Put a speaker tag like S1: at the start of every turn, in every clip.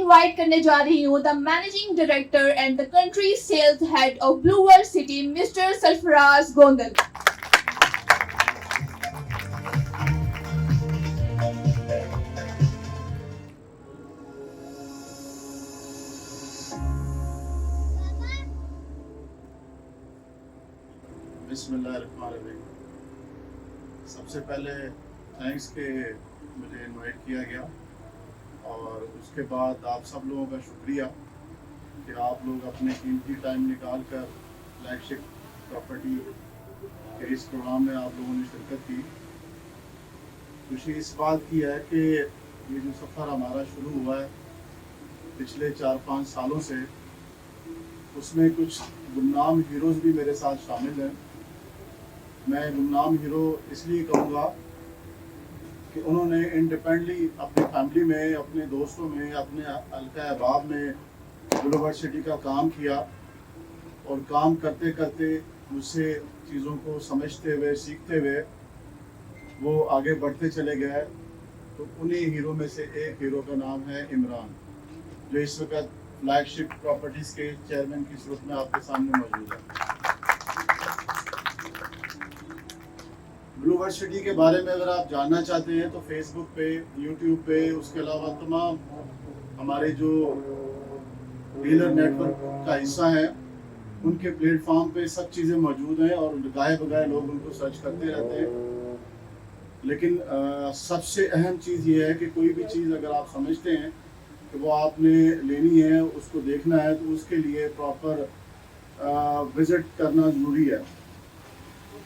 S1: invite करने जा रही हूँ the managing director and the country sales head of Blue World City, Mr. Sarfaraz Gondal.
S2: बिस्मिल्लाहिर्रहमानिर्रहीम। सबसे पहले थैंक्स कि मुझे इनवाइट किया गया, और उसके बाद आप सब लोगों का शुक्रिया कि आप लोग अपने कीमती टाइम निकाल कर फ्लैगशिप प्रॉपर्टी के इस प्रोग्राम में आप लोगों ने शिरकत की। खुशी इस बात की है कि ये जो सफ़र हमारा शुरू हुआ है पिछले 4-5 सालों से, उसमें कुछ गुमनाम हीरोज़ भी मेरे साथ शामिल हैं। मैं गुमनाम हीरो इसलिए कहूँगा कि उन्होंने इंडिपेंडेंटली अपनी फैमिली में, अपने दोस्तों में, अपने हल्का अहबाब में ब्लू वर्ल्ड सिटी का काम किया, और काम करते करते मुझसे चीज़ों को समझते हुए, सीखते हुए वो आगे बढ़ते चले गए। तो उन्हीं हीरो में से एक हीरो का नाम है इमरान, जो इस वक्त फ्लैगशिप प्रॉपर्टीज़ के चेयरमैन की सूरत में आपके सामने मौजूद है। ब्लू वर्ल्ड सिटी के बारे में अगर आप जानना चाहते हैं तो फेसबुक पे, यूट्यूब पे, उसके अलावा तमाम हमारे जो डीलर नेटवर्क का हिस्सा है उनके प्लेटफॉर्म पे सब चीज़ें मौजूद हैं, और गाए बगाए लोग उनको सर्च करते रहते हैं। लेकिन सबसे अहम चीज़ ये है कि कोई भी चीज़ अगर आप समझते हैं कि वो आपने लेनी है, उसको देखना है, तो उसके लिए प्रॉपर विज़िट करना ज़रूरी है।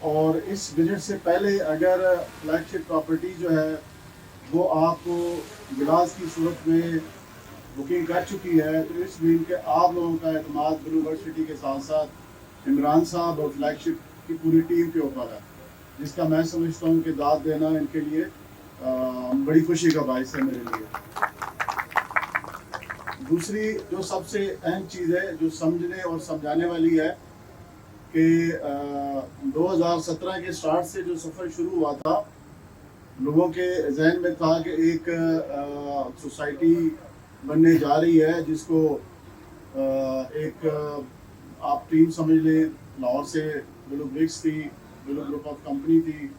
S2: और इस विजिट से पहले अगर फ्लैगशिप प्रॉपर्टी जो है वो आपको गिलास की सूरत में बुकिंग कर चुकी है, तो इस मीन के आप लोगों का एतमाद ब्लू वर्ल्ड सिटी के साथ साथ इमरान साहब और फ्लैगशिप की पूरी टीम के ऊपर है, जिसका मैं समझता हूँ कि दाद देना इनके लिए बड़ी खुशी का बायस है मेरे लिए। दूसरी जो सबसे अहम चीज़ है, जो समझने और समझाने वाली है, कि 2017 के स्टार्ट से जो सफ़र शुरू हुआ था, लोगों के जहन में था कि एक सोसाइटी बनने जा रही है, जिसको एक आप टीम समझ लें, लाहौर से ब्लू ब्रिक्स थी, ब्लू ग्रुप ऑफ कंपनी थी,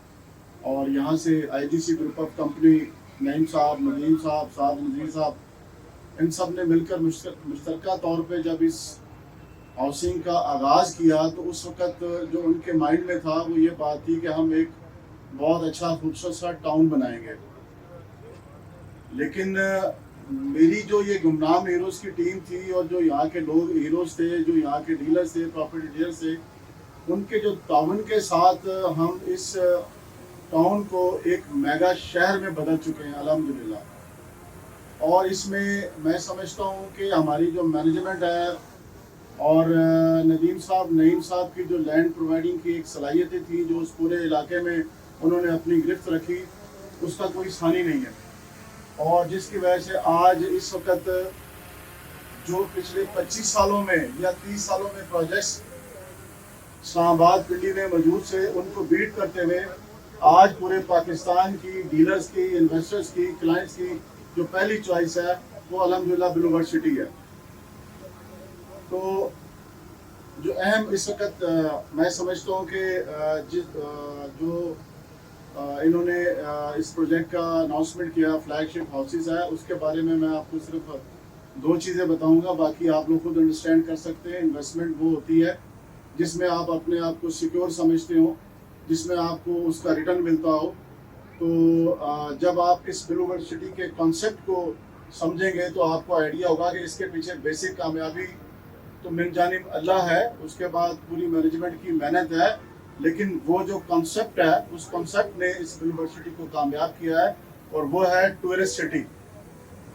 S2: और यहाँ से IGC group of company, Naeem साहब, नदीम साहब, साहब नज़ीर साहब, इन सब ने मिलकर मुश्तरका तौर पे जब इस हाउसिंग का आगाज़ किया, तो उस वक़्त जो उनके माइंड में था वो ये बात थी कि हम एक बहुत अच्छा खूबसूरत सा टाउन बनाएंगे। लेकिन मेरी जो ये गुमनाम हीरोज़ की टीम थी, और जो यहाँ के लोग हीरोज़ थे, जो यहाँ के डीलर्स थे, प्रॉपर्टी डीलर्स थे, उनके जो ताउन के साथ हम इस टाउन को एक मेगा शहर में बदल चुके हैं अल्हम्दुलिल्लाह। और इसमें मैं समझता हूँ कि हमारी जो मैनेजमेंट है और नदीम साहब, नईम साहब की जो लैंड प्रोवाइडिंग की एक सलाहियतें थी, जो उस पूरे इलाके में उन्होंने अपनी गिरफ्त रखी, उसका कोई सानी नहीं है। और जिसकी वजह से आज इस वक्त जो पिछले 25 सालों में या 30 सालों में प्रोजेक्ट्स इस्लामाबाद पिंडी में मौजूद से, उनको बीट करते हुए आज पूरे पाकिस्तान की डीलर्स की, इन्वेस्टर्स की, क्लाइंट्स की जो पहली चॉइस है वो अल्हम्दुलिल्लाह ब्लू वर्ल्ड सिटी है। तो जो अहम इस वक्त मैं समझता हूँ कि जो इन्होंने इस प्रोजेक्ट का अनाउंसमेंट किया, फ्लैगशिप हाउसेस है, उसके बारे में मैं आपको सिर्फ 2 चीज़ें बताऊँगा, बाकी आप लोग खुद अंडरस्टैंड कर सकते हैं। इन्वेस्टमेंट वो होती है जिसमें आप अपने आप को सिक्योर समझते हो, जिसमें आपको उसका रिटर्न मिलता हो। तो जब आप इस ब्लू वर्ल्ड सिटी के कॉन्सेप्ट को समझेंगे तो आपको आइडिया होगा कि इसके पीछे बेसिक कामयाबी तो मिल जानिब अल्लाह है, उसके बाद पूरी मैनेजमेंट की मेहनत है, लेकिन वो जो कॉन्सेप्ट है, उस कॉन्सेप्ट ने इस ब्लू वर्ल्ड सिटी को कामयाब किया है, और वो है टूरिस्ट सिटी,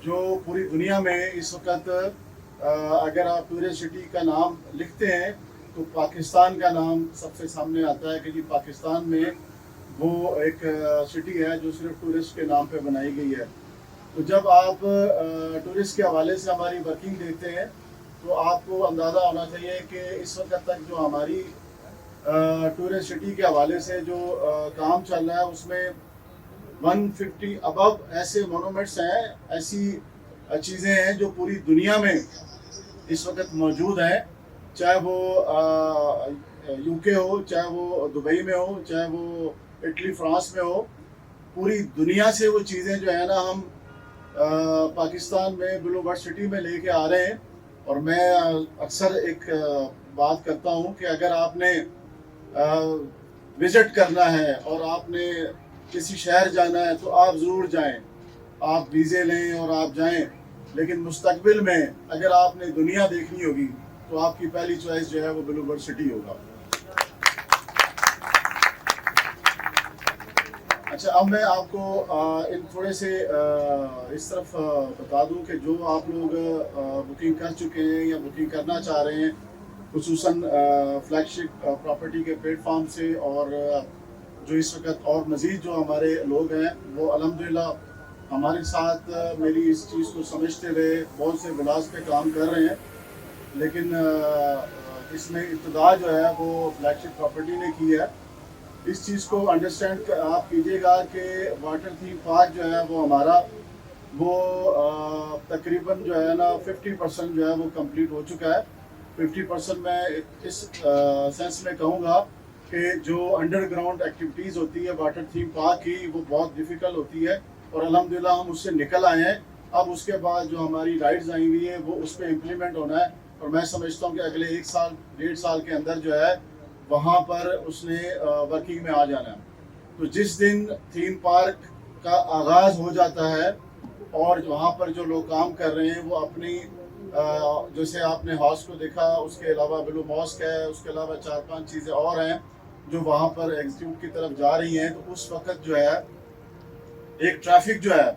S2: जो पूरी दुनिया में इस वक्त अगर आप टूरिस्ट सिटी का नाम लिखते हैं तो पाकिस्तान का नाम सबसे सामने आता है, कि जी पाकिस्तान में वो एक सिटी है जो सिर्फ टूरिस्ट के नाम पे बनाई गई है। तो जब आप टूरिस्ट के हवाले से हमारी वर्किंग देखते हैं तो आपको अंदाज़ा होना चाहिए कि इस वक्त तक जो हमारी टूरिस्ट सिटी के हवाले से जो काम चल रहा है, उसमें 150 अबव ऐसे मोनूमेंट्स हैं, ऐसी चीज़ें हैं जो पूरी दुनिया में इस वक्त मौजूद हैं, चाहे वो यूके हो, चाहे वो दुबई में हो, चाहे वो इटली फ्रांस में हो, पूरी दुनिया से वो चीज़ें जो है ना हम पाकिस्तान में ब्लू वर्ल्ड सिटी में लेके आ रहे हैं। और मैं अक्सर एक बात करता हूँ कि अगर आपने विज़िट करना है और आपने किसी शहर जाना है तो आप ज़रूर जाएं, आप वीज़े लें और आप जाएं, लेकिन मुस्तकबिल में अगर आपने दुनिया देखनी होगी तो आपकी पहली चॉइस जो है वो ब्लू वर्ल्ड सिटी होगा। अच्छा, अब मैं आपको इन थोड़े से इस तरफ बता दूं कि जो आप लोग बुकिंग कर चुके हैं या बुकिंग करना चाह रहे हैं, खुसूसन फ्लैगशिप प्रॉपर्टी के प्लेटफॉर्म से, और जो इस वक्त और मज़ीद जो हमारे लोग हैं वो अल्हम्दुलिल्लाह हमारे साथ मेरी इस चीज़ को समझते हुए बहुत से विलास पे काम कर रहे हैं, लेकिन इसमें इब्तिदा जो है वो फ्लैगशिप प्रॉपर्टी ने की है। इस चीज़ को अंडरस्टैंड आप कीजिएगा कि वाटर थीम पार्क जो है वो हमारा वो तकरीबन जो है ना 50% जो है वो कंप्लीट हो चुका है। 50% मैं इस सेंस में कहूँगा कि जो अंडरग्राउंड एक्टिविटीज़ होती है वाटर थीम पार्क की वो बहुत डिफ़िकल्ट होती है, और अल्हम्दुलिल्लाह हम उससे निकल आए हैं। अब उसके बाद जो हमारी राइड्स आई हुई है वो उस पर इम्प्लीमेंट होना है, और मैं समझता हूँ कि अगले 1 साल 1.5 साल के अंदर जो है वहाँ पर उसने वर्किंग में आ जाना है। तो जिस दिन थीम पार्क का आगाज़ हो जाता है और वहाँ पर जो लोग काम कर रहे हैं वो अपनी जैसे आपने हाउस को देखा, उसके अलावा ब्लू मॉस्क है, उसके अलावा 4-5 चीज़ें और हैं जो वहाँ पर एग्जीक्यूट की तरफ जा रही हैं, तो उस वक्त जो है एक ट्रैफिक जो है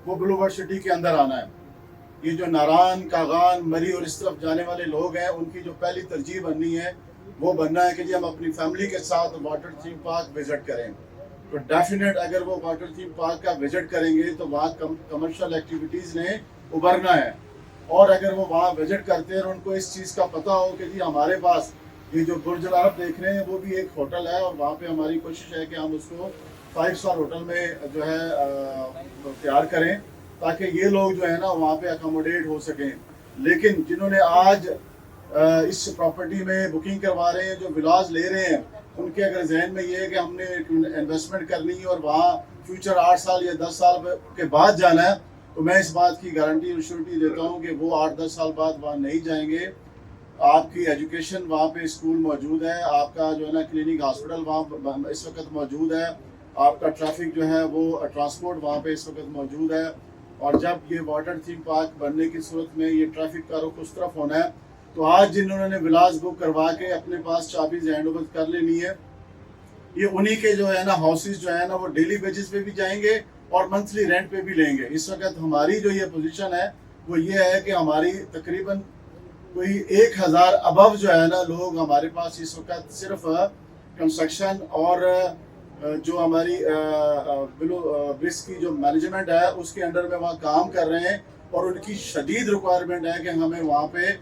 S2: वो ब्लू वर्ल्ड सिटी के अंदर आना है। ये जो नारान, कागान, मरी और इस तरफ जाने वाले लोग हैं उनकी जो पहली तरजीह बननी है वो बनना है कि जी हम अपनी फैमिली के साथ वाटर थीम पार्क विज़िट करें। तो डेफिनेट अगर वो वाटर थीम पार्क का विज़िट करेंगे तो वहाँ कमर्शियल एक्टिविटीज़ ने उभरना है, और अगर वो वहाँ विज़िट करते हैं और उनको इस चीज़ का पता हो कि जी हमारे पास ये जो बुर्ज अल अरब देख रहे हैं वो भी एक होटल है, और वहाँ पे हमारी कोशिश है कि हम उसको 5 स्टार होटल में जो है तैयार करें ताकि ये लोग जो है ना वहाँ पे अकोमोडेट हो सकें। लेकिन जिन्होंने आज इस प्रॉपर्टी में बुकिंग करवा रहे हैं, जो विलास ले रहे हैं, उनके अगर जहन में ये है कि हमने इन्वेस्टमेंट करनी है और वहाँ फ्यूचर 8 साल या 10 साल के बाद जाना है, तो मैं इस बात की गारंटी और श्योरिटी देता हूँ कि वो 8-10 साल बाद वहाँ नहीं जाएंगे। आपकी एजुकेशन वहाँ पे स्कूल मौजूद है, आपका जो है ना क्लिनिक हॉस्पिटल वहाँ इस वक्त मौजूद है, आपका ट्रैफिक जो है वो ट्रांसपोर्ट वहाँ पे इस वक्त मौजूद है। और जब ये वाटर थीम पार्क बनने की सूरत में ये ट्रैफिक का रुख उस तरफ होना है, तो आज जिन्होंने विलास बुक करवा के अपने पास चाबीज हैंड ओवर कर लेनी है, ये उन्हीं के जो है ना हाउसेज जो है ना वो डेली बेसिस पे भी जाएंगे और मंथली रेंट पे भी लेंगे। इस वक्त हमारी जो ये पोजीशन है वो ये है कि हमारी तकरीबन कोई 1000 अबव जो है ना लोग हमारे पास इस वक्त सिर्फ कंस्ट्रक्शन और जो हमारी ब्रिज की जो मैनेजमेंट है उसके अंडर में वहाँ काम कर रहे हैं, और उनकी शदीद रिक्वायरमेंट है कि हमें वहाँ पे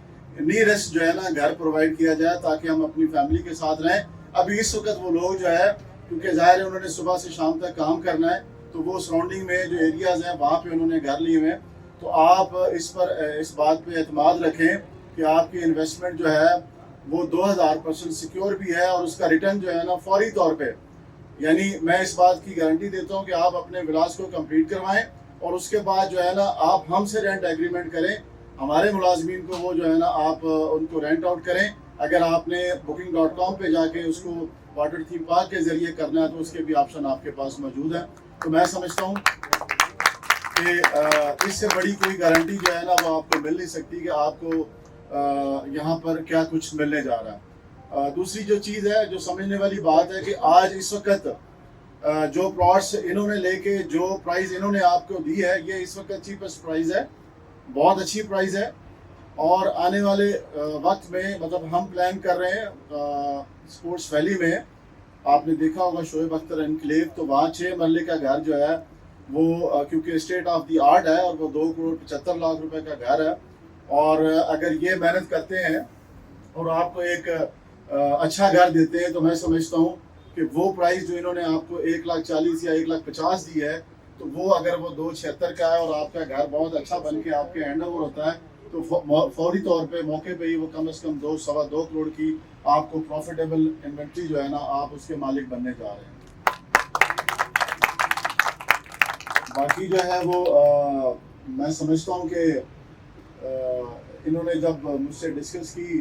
S2: नियरेस्ट जो है ना घर प्रोवाइड किया जाए ताकि हम अपनी फैमिली के साथ रहें। अभी इस वक्त वो लोग जो है क्योंकि ज़ाहिर है उन्होंने सुबह से शाम तक काम करना है, तो वो सराउंडिंग में जो एरियाज़ हैं वहाँ पे उन्होंने घर लिए हुए हैं। तो आप इस बात पे एतमाद रखें कि आपकी इन्वेस्टमेंट जो है वो 2000% सिक्योर भी है, और उसका रिटर्न जो है ना फौरी तौर पे, यानी मैं इस बात की गारंटी देता हूँ कि आप अपने विलास को कंप्लीट करवाएं और उसके बाद जो है ना आप हमसे रेंट एग्रीमेंट करें, हमारे मुलाजमीन को वो जो है ना आप उनको रेंट आउट करें। अगर आपने booking.com पे जाके उसको वाटर थीम पार्क के ज़रिए करना है तो उसके भी ऑप्शन आपके पास मौजूद है। तो मैं समझता हूँ कि इससे बड़ी कोई गारंटी जो है ना वो आपको मिल नहीं सकती कि आपको यहाँ पर क्या कुछ मिलने जा रहा है। दूसरी जो चीज़ है जो समझने वाली बात है कि आज इस वक्त जो प्लॉट्स इन्होंने लेके जो प्राइस इन्होंने आपको दी है ये इस वक्त चीपेस्ट प्राइस है, बहुत अच्छी प्राइस है। और आने वाले वक्त में मतलब हम प्लान कर रहे हैं स्पोर्ट्स वैली में, आपने देखा होगा शोएब अख्तर एनक्लेव, तो वहाँ 6 मरले का घर जो है वो क्योंकि स्टेट ऑफ द आर्ट है और वो 2 करोड़ 75 लाख रुपए का घर है। और अगर ये मेहनत करते हैं और आपको एक अच्छा घर देते हैं तो मैं समझता हूँ कि वो प्राइस जो इन्होंने आपको 1,40,000 या 1,50,000 दी है تو وہ اگر وہ 276 کا ہے اور آپ کا گھر بہت اچھا بن کے آپ کے ہینڈ اوور ہوتا ہے تو فوری طور پہ موقع پہ ہی وہ کم از کم 2.25 کروڑ کی آپ کو پروفیٹیبل انوینٹری جو ہے نا آپ اس کے مالک بننے جا رہے ہیں. باقی جو ہے وہ میں سمجھتا ہوں کہ انہوں نے جب مجھ سے ڈسکس کی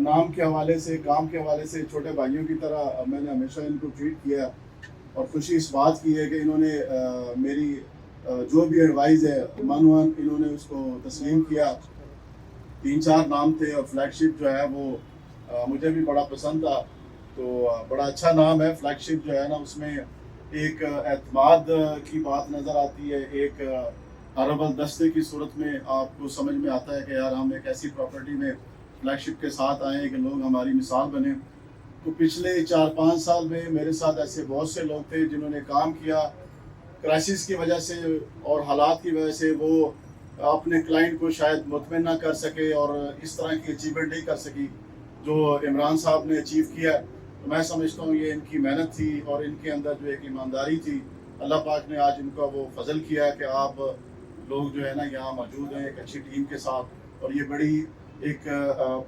S2: نام کے حوالے سے کام کے حوالے سے چھوٹے بھائیوں کی طرح میں نے ہمیشہ ان کو ٹریٹ کیا اور خوشی اس بات کی ہے کہ انہوں نے میری جو بھی ایڈوائز ہے مانوان انہوں نے اس کو تسلیم کیا. 3-4 نام تھے اور فلیگ شپ جو ہے وہ مجھے بھی بڑا پسند تھا تو بڑا اچھا نام ہے فلیگ شپ جو ہے نا اس میں ایک اعتماد کی بات نظر آتی ہے. ایک اربل دستے کی صورت میں آپ کو سمجھ میں آتا ہے کہ یار ہم ایک ایسی پراپرٹی میں فلیگ شپ کے ساتھ آئے ہیں کہ لوگ ہماری مثال بنے. تو پچھلے 4-5 سال میں میرے ساتھ ایسے بہت سے لوگ تھے جنہوں نے کام کیا کرائسس کی وجہ سے اور حالات کی وجہ سے وہ اپنے کلائنٹ کو شاید مطمئن نہ کر سکے اور اس طرح کی اچیومنٹ نہیں کر سکی جو عمران صاحب نے اچیو کیا. تو میں سمجھتا ہوں یہ ان کی محنت تھی اور ان کے اندر جو ایک ایمانداری تھی. اللہ پاک نے آج ان کا وہ فضل کیا کہ آپ لوگ جو ہے نا یہاں موجود ہیں ایک اچھی ٹیم کے ساتھ اور یہ بڑی ایک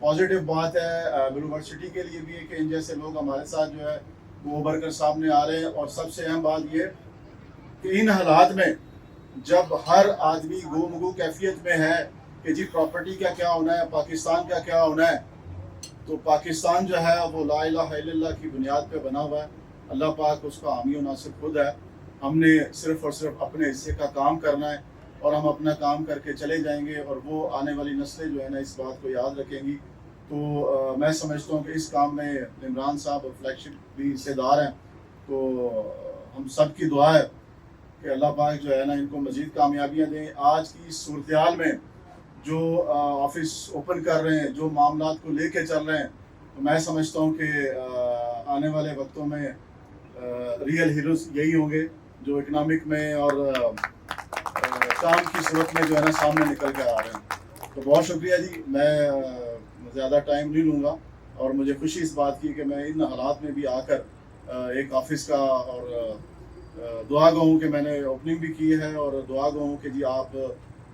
S2: پازیٹیو بات ہے یونیورسٹی کے لیے بھی کہ ان جیسے لوگ ہمارے ساتھ جو ہے وہ ابھر کر سامنے آ رہے ہیں. اور سب سے اہم بات یہ کہ ان حالات میں جب ہر آدمی گو مگو کیفیت میں ہے کہ جی پراپرٹی کا کیا ہونا ہے پاکستان کا کیا ہونا ہے تو پاکستان جو ہے وہ لا الہ الا اللہ کی بنیاد پہ بنا ہوا ہے. اللہ پاک اس کا حامی و ناصر خود ہے. ہم نے صرف اور صرف اپنے حصے کا کام کرنا ہے اور ہم اپنا کام کر کے چلے جائیں گے اور وہ آنے والی نسلیں جو ہے نا اس بات کو یاد رکھیں گی. تو میں سمجھتا ہوں کہ اس کام میں عمران صاحب اور فلیگ شپ بھی حصے دار ہیں. تو ہم سب کی دعا ہے کہ اللہ پاک جو ہے نا ان کو مزید کامیابیاں دیں. آج کی اس صورتحال میں جو آفس اوپن کر رہے ہیں جو معاملات کو لے کے چل رہے ہیں تو میں سمجھتا ہوں کہ آنے والے وقتوں میں ریئل ہیروز یہی ہوں گے جو اکنامک میں اور کام کی صورت میں جو ہے نا سامنے نکل کے آ رہے ہیں. تو بہت شکریہ جی. میں زیادہ ٹائم نہیں لوں گا اور مجھے خوشی اس بات کی کہ میں ان حالات میں بھی آ کر ایک آفس کا اور دعا گو ہوں کہ میں نے اوپننگ بھی کی ہے اور دعا گو ہوں کہ جی آپ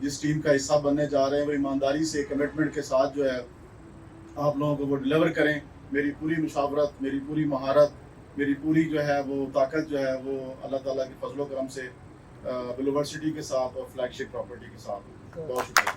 S2: جس ٹیم کا حصہ بننے جا رہے ہیں وہ ایمانداری سے کمٹمنٹ کے ساتھ جو ہے آپ لوگوں کو وہ ڈیلیور کریں. میری پوری مشاورت میری پوری مہارت میری پوری جو ہے وہ طاقت جو ہے وہ اللہ تعالیٰ کے فضل و کرم سے یونیورسٹی کے ساتھ اور فلیگ شپ پراپرٹی کے ساتھ. بہت شکریہ.